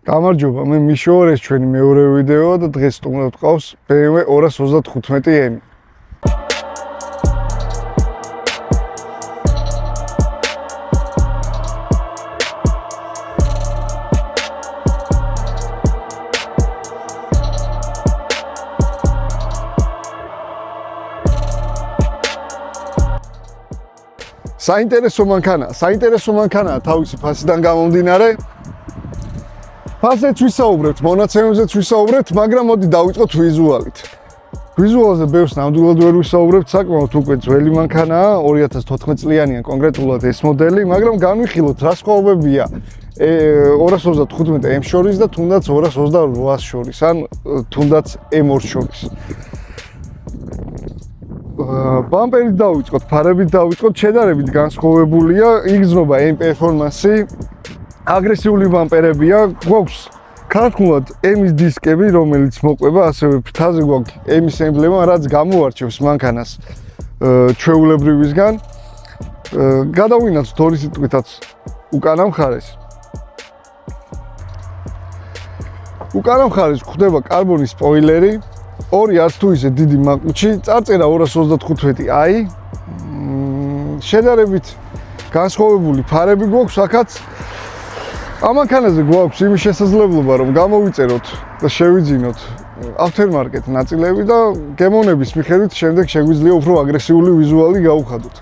გამარჯობა, მე მიშო ვარ, ეს ჩვენი მეორე ვიდეოა და დღეს სტუმრად ვყავს BMW 235M. საინტერესო მანქანაა თავისი ფასიდან გამომდინარე. ფასეც ვისაუბრებთ, მონაცემებზეც ვისაუბრებთ, მაგრამ მოდი დავიწყოთ ვიზუალით. ვიზუალზე ბევრს ნამდვილად ვერ ვისაუბრებთ, საკმაოდ უკვე ძველი მანქანაა, 2014 წლიანია კონკრეტულად ეს მოდელი, მაგრამ განვიხილოთ რა სხვაობებია 235M შორის და თუნდაც 228 შორის, ან თუნდაც M2 შორის. ბამპერით დავიწყოთ, ფარებით დავიწყოთ, შედარებით განსხვავებულია, იგრძნობა M პერფორმანსი. აგრესიული ბამპერებია, გვაქვს ქართულად M-ის დისკები, რომელიც მოყვება, ასევე ფრთაზე გვაქვს M-ის ემბლემა, რაც გამოარჩევს მანქანას ჩვეულებრივისგან. გადავინაცვლოთ ორი სიტყვითაც უკანა მხარეს. უკანა მხარეს გვხვდება კარბონის სპოილერი, ორი არც თუ ისე დიდი მაყუჩი, წარწერა 235i. შედარებით განსხვავებული ფარები გვაქვს, აქაც ამ მანქანაზე გვაქვს იმის შესაძლებლობა, რომ გამოვიწეროთ და შევიძინოთ aftermarket ნაწილები და გემოვნების მიხედვით შემდეგ შეგვიძლია უფრო აგრესიული ვიზუალი გავუხადოთ.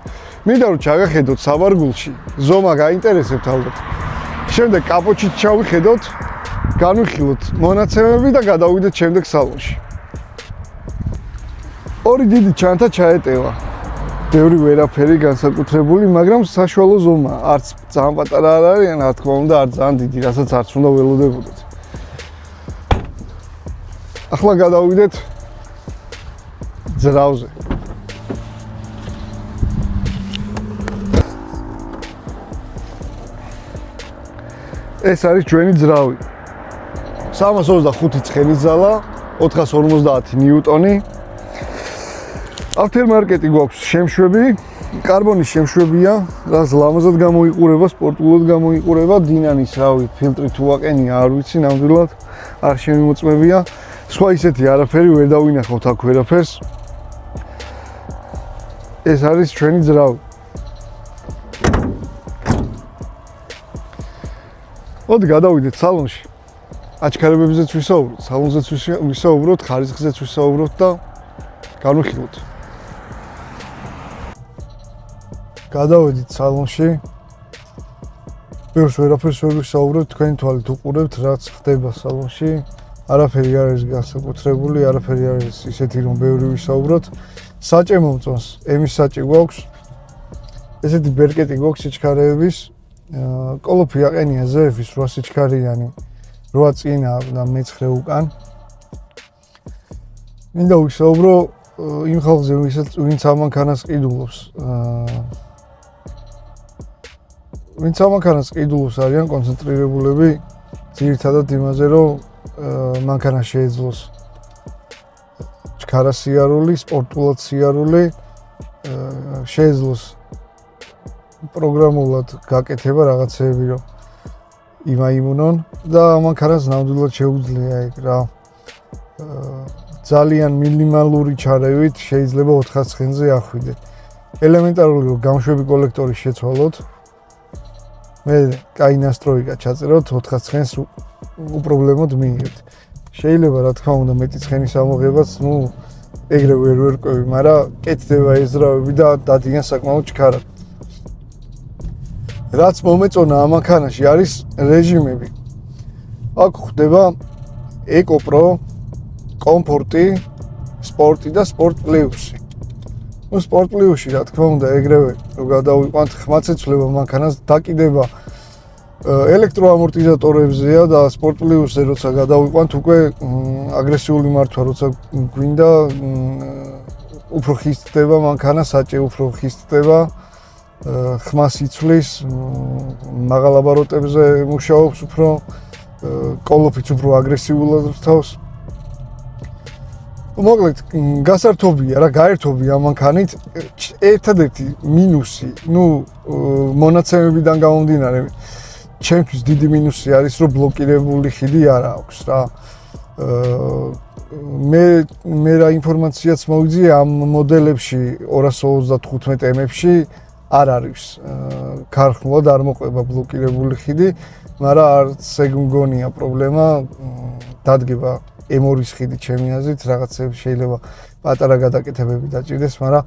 მინდა რომ ჩაგახედოთ საბარგულში, ზომა გაინტერესებთ ალბათ. შემდეგ კაპოტშიც ჩავიხედოთ, განვიხილოთ მონაცემები და გადავიდეთ შემდეგ სალონში. ორი დიდი ჩანთა ჩაეტევა. ბევრი ვერაფერი განსაკუთრებული, მაგრამ საშუალო ზომა, არც ძალიან პატარა არ არის, რა თქმა უნდა, არ ძალიან დიდი, რასაც არც უნდა ველოდებოდეთ. ახლა გადავიდეთ ძრავზე. ეს არის ჩვენი ძრავი. 325 ცხენის ძალა, 450 ნიუტონი. aftermarket-ი გვაქვს შემშვები, კარბონის შემშვებია, რაც ლამაზად გამოიყურება, სპორტულად გამოიყურება, დინანის რავი, ფილტრი თუ აყენია, არ ვიცი, ნამდვილად არ შემოწმებია. სხვა ისეთი არაფერი ვერ დავინახავთ აქ ვერაფერს. ეს არის ჩვენი ძრავი. მოდი გადავიდეთ სალონში. აჩქარებებზეც ვისაუბროთ, სალონზეც ვისაუბროთ, ხარისხზეც ვისაუბროთ და განვიხილოთ. გადავედით სალონში. ბევრს ვერაფერს ვერ ვისაუბრებთ, თქვენი თვალით უყურებთ, რაც ხდება სალონში. არაფერი არ არის განსაკუთრებული, არაფერი არ არის ისეთი, რომ ბევრი ვისაუბროთ. საჭე მომწონს, M-ის საჭე გვაქვს. ესეთი ბერკეტი გვაქვს სიჩქარეების. კოლოფი აყენია ZF-ის 8 სიჩქარიანი, 8 წინა და მე-9 უკან. მინდა ვისაუბრო იმ ხალხზე, ვინც ამ მანქანას ყიდულობს. ვინც ამ მანქანას ყიდულობს არიან კონცენტრირებულები ძირითადად იმაზე, რომ მანქანა შეეძლოს ჩქარა სიარული, სპორტულად სიარული, შეეძლოს პროგრამულად გაკეთება რაღაცეები, რომ იმაიმუნონ და ამ მანქანას ნამდვილად შეუძლია ეგ რა. ძალიან მინიმალური ჩარევით შეიძლება 4 ცხენზე ახვიდე. ელემენტარული რომ გამშვები კოლექტორი შეცვალოთ. მე კაი ნასტროიკა ჩაწეროთ 4 ცხენს უპრობლემოდ მიიღებთ. შეიძლება რა თქმა უნდა მეტი ცხენის ამოღებაც, ეგრე ვერ ვერკვევი, მაგრამ კეთდება ეს ძრავები და დადიან საკმაოდ ჩქარად. რაც მომეწონა ამ მანქანაში არის რეჟიმები. აქ ხდება Eco Pro, კომფორტი, სპორტი და სპორტ პლუსი. სპორტ პლუსში რა თქმა უნდა ეგრევე რომ გადავიყვანთ ხმაცეცვლება მანქანას დაკიდება ელექტროამორტიზატორებზეა და სპორტ პლუსზე როცა გადავიყვანთ უკვე აგრესიული მართვა როცა გვინდა უფრო ხისტდება მანქანა, საჭე უფრო ხისტდება, ხმას იცვლის, მაღალ აბაროტებზე მუშაობს უფრო, კოლოფიც უფრო აგრესიულად რთავს. მოკლედ, გასართობია რა, გაერთობია ამ მანქანით. ერთადერთი მინუსი, მონაცემებიდან გამომდინარე, ჩემთვის დიდი მინუსი არის, რომ ბლოკირებული ხიდი არ აქვს რა. მე რა ინფორმაციაც მოვიძიე ამ მოდელებში 255 M-ებში არ არის ქარხნულად არ მოყვება ბლოკირებული ხიდი, მაგრამ არც ეგ მგონია პრობლემა დადგება M2-ის ხიდი ჩემი აზრით, რაღაცები შეიძლება პატარა გადაკეთებები დაჭირდეს, მაგრამ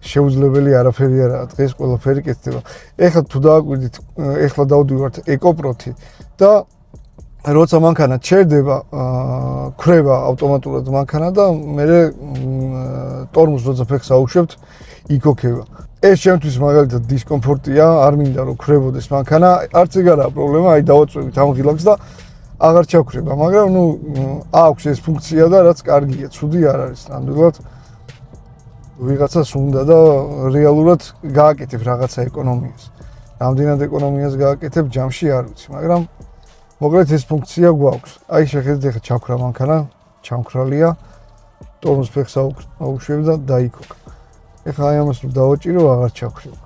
შეუძლებელი არაფერი არაა, დღეს ყველაფერი კეთდება. ეხლა თუ დააკვირდით, ეხლა დავდივართ ეკოპროთი და როცა მანქანა ჩერდება, ქრება ავტომატურად მანქანა და მე ტორმუს როცა ფეხს აუშვებთ, იქოქება. ეს ჩემთვის მაგალითად დისკომფორტია, არ მინდა რომ ქრებოდეს მანქანა, არც ეგ არაა პრობლემა, აი დავაწვევით ამ ღილაკს და აღარ ჩაქრება, მაგრამ ნუ აქვს ეს ფუნქცია და რაც კარგია, ცუდი არ არის ნამდვილად. ვიღაცას უნდა და რეალურად გააკეთებ რაღაცა ეკონომიას. რამდენად ეკონომიას გააკეთებ ჯამში არ ვიცი, მაგრამ მოკლედ ეს ფუნქცია გვაქვს. აი შეხედეთ ახლა ჩაქრა მანქანა, ჩამქრალია, ტორმუს ფეხს აუშვებ და დაიქოქა. ეხლა აი ამას რომ დავაჭირო, აღარ ჩაქრება.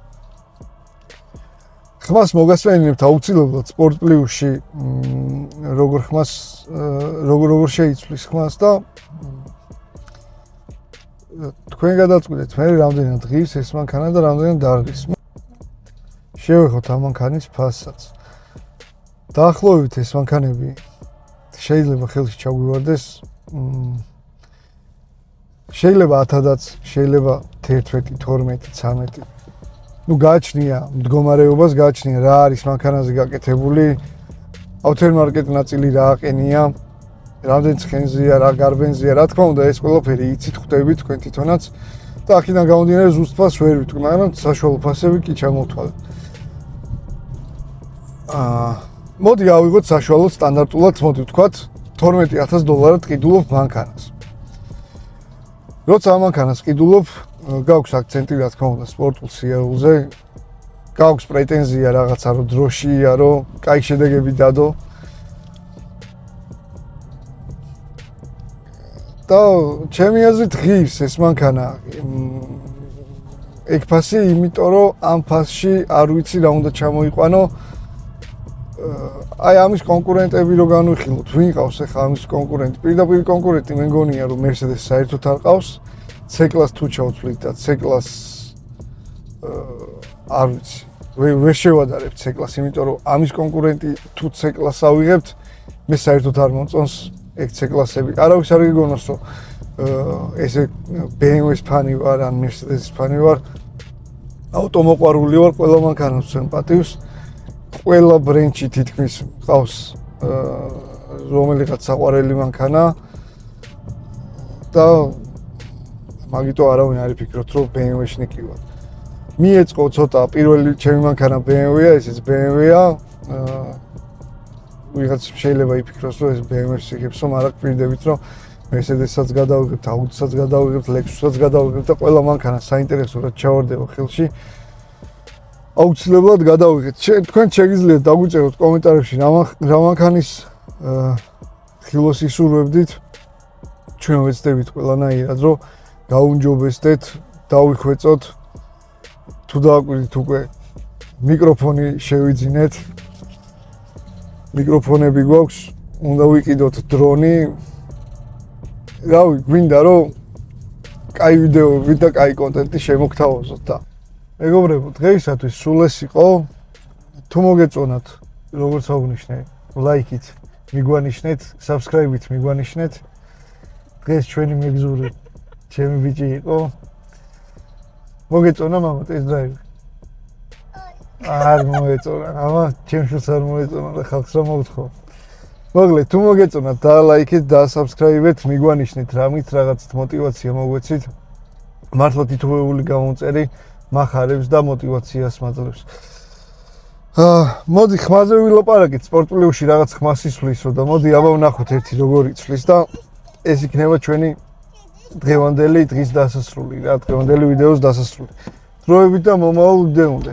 ხმას მოგასვენებთ აუცილებლად სპორტ პლუსში, როგორ შეიცვლის ხმას და თქვენ გადაწყვეტეთ მე რამდენად ღირს ეს მანქანა და რამდენად არ ღირს. შევეხოთ ამ მანქანის ფასსაც. დაახლოებით ეს მანქანები შეიძლება ხელში ჩაგვივარდეს. შეიძლება 1000-აც, შეიძლება 11, 12, 13. ნუ გააჩნია მდგომარეობას, გააჩნია რა არის მანქანაზე გაკეთებული. ავტომარკეტ ნაწილი რა აყენია. რამდენ ცხენზეა, რა გარბენზეა, რა თქმა უნდა, ეს ყველაფერი იცით, ხვდებით თქვენ თვითონაც და აქედან გამომდინარე ზუსტ ფასს ვერ ვიტყვი, მაგრამ საშუალო ფასები კი ჩამოვთვალეთ. მოდი ავიღოთ საშუალოდ სტანდარტულად, მოდი ვთქვათ, $12,000 ყიდულობ მანქანას. როცა ამ მანქანას ყიდულობ, გაქვს აქცენტი, რა თქმა უნდა, სპორტულ სიარულზე, გაქვს პრეტენზია რაღაცა, რომ დროშია, რომ კაი შედეგები დადო. და ჩემი აზრით ღირს ეს მანქანა. ეგ ფასი, იმიტომ რომ ამ ფასში არ ვიცი რა უნდა ჩამოიყვანო. აი ამის კონკურენტები რო განვიხილოთ, ვინ ყავს ახლა ამის კონკურენტი? პირდაპირ კონკურენტი მე მგონია რომ Mercedes საერთოდ არ ყავს. C-კლას თუ ჩავთვლით და C-კლას არ ვიცი. ვერ შევადარებ C-კლას, იმიტომ რომ ამის კონკურენტი თუ C-კლას ავიღებთ, მე საერთოდ არ მომწონს ეგ C-კლასები. არავის არ გიგონოს რომ ესე BMW-ის ფანი ვარ, ან Mercedes-ის ფანი ვარ. ავტომოყვარული ვარ, ყველა მანქანას სიმპათიურს. ყველა ბრენდში თითქმის ყავს რომელიღაც საყვარელი მანქანა და მაგიტო არავინ არ იფიქროთ რომ BMW-შნიკი ვარ. მიეწყო ცოტა პირველი ჩემი მანქანა BMW-ა, ესეც BMW-ა. ვიღაც შეიძლება იფიქროს რომ ეს BMW-ს იღებსო, მაგრამ გვირდებით რომ Mercedes-საც გადავიღებთ, Audi-საც გადავიღებთ, Lexus-საც გადავიღებთ და ყველა მანქანა საინტერესოდ ჩავარდება ხელში. აუცილებლად გადავიღეთ. თქვენ შეგიძლიათ დაგვიწეროთ კომენტარებში რა მანქანის ხილოს ისურვებდით. ჩვენ ვეცდებით ყველანაირად რომ გაუნჯობესდეთ, დავიხვეწოთ. თუ დააკვირდით უკვე მიკროფონი შევიძინეთ. მიკროფონები გვაქვს, უნდა ვიყიდოთ დრონი. რავი, გვინდა რომ კაი ვიდეოები და კაი კონტენტი შემოგთავაზოთ და მეგობრებო, დღეისათვის სულ ეს იყო. თუ მოგეწონათ, როგორც აღნიშნე, ლაიქით მიგვანიშნეთ, subscribe-ით მიგვანიშნეთ. დღეს ჩვენი მეგზური ჩემი ბიჭი იყო. მოგეწონა მამა ტესტ დრაივი? არ მოეწონა, ამა ჩემშიც არ მოეწონა და ხალხს რა მოვთხოვ. მოკლედ, თუ მოგეწონათ, დალაიქეთ და subscribe-ით, მიგვანიშნეთ რამით რაღაცით მოტივაცია მოგვეცით. მართლა თითოეული გამომწერი მახარებს და მოტივაციას მაძლევს. მოდი ხმაზე ვილაპარაკეთ, სპორტ პლუსში რაღაც ხმას ისვლისო და მოდი აბა ვნახოთ ერთი როგორ იცვლის და ეს იქნება ჩვენი დღევანდელი დღის დასასრული, რა დღევანდელი ვიდეოს დასასრული. დროებით და მომავალ ვიდეომდე.